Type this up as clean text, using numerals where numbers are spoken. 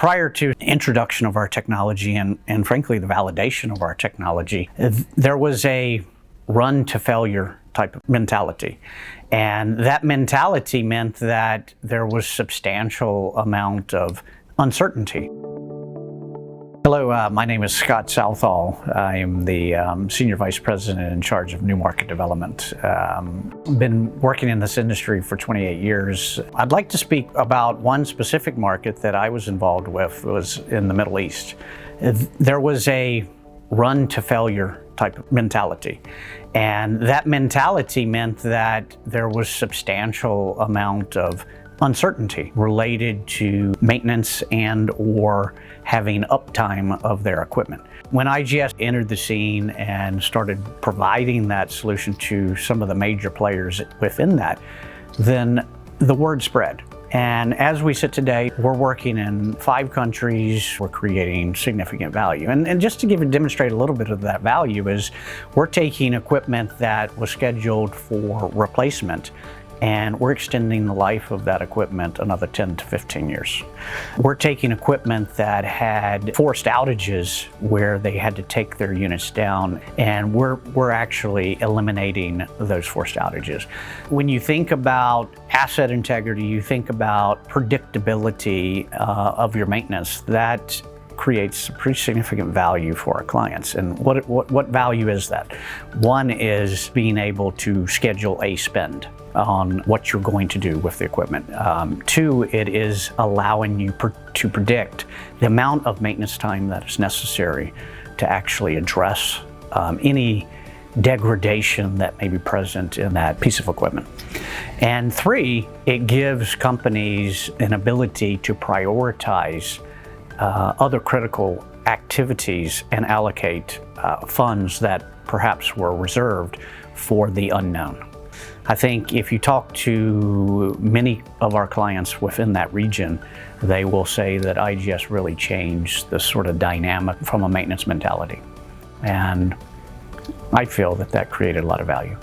Prior to introduction of our technology and frankly the validation of our technology, there was a run to failure type of mentality. And that mentality meant that there was substantial amount of uncertainty. Hello, my name is Scott Southall. I am the Senior Vice President in charge of new market development. I've been working in this industry for 28 years. I'd like to speak about one specific market that I was involved with. It was in the Middle East. There was a run to failure type of mentality. And that mentality meant that there was substantial amount of uncertainty related to maintenance and or having uptime of their equipment. When IGS entered the scene and started providing that solution to some of the major players within that, then the word spread. And as we sit today, we're working in 5 countries. We're creating significant value. And just to demonstrate a little bit of that value is we're taking equipment that was scheduled for replacement, and we're extending the life of that equipment another 10 to 15 years. We're taking equipment that had forced outages where they had to take their units down, and we're actually eliminating those forced outages. When you think about asset integrity, you think about predictability of your maintenance, that creates pretty significant value for our clients. And what value is that? One is being able to schedule a spend on what you're going to do with the equipment. 2, it is allowing you to predict the amount of maintenance time that is necessary to actually address any degradation that may be present in that piece of equipment. And 3, it gives companies an ability to prioritize other critical activities and allocate funds that perhaps were reserved for the unknown. I think if you talk to many of our clients within that region, they will say that IGS really changed the sort of dynamic from a maintenance mentality. And I feel that created a lot of value.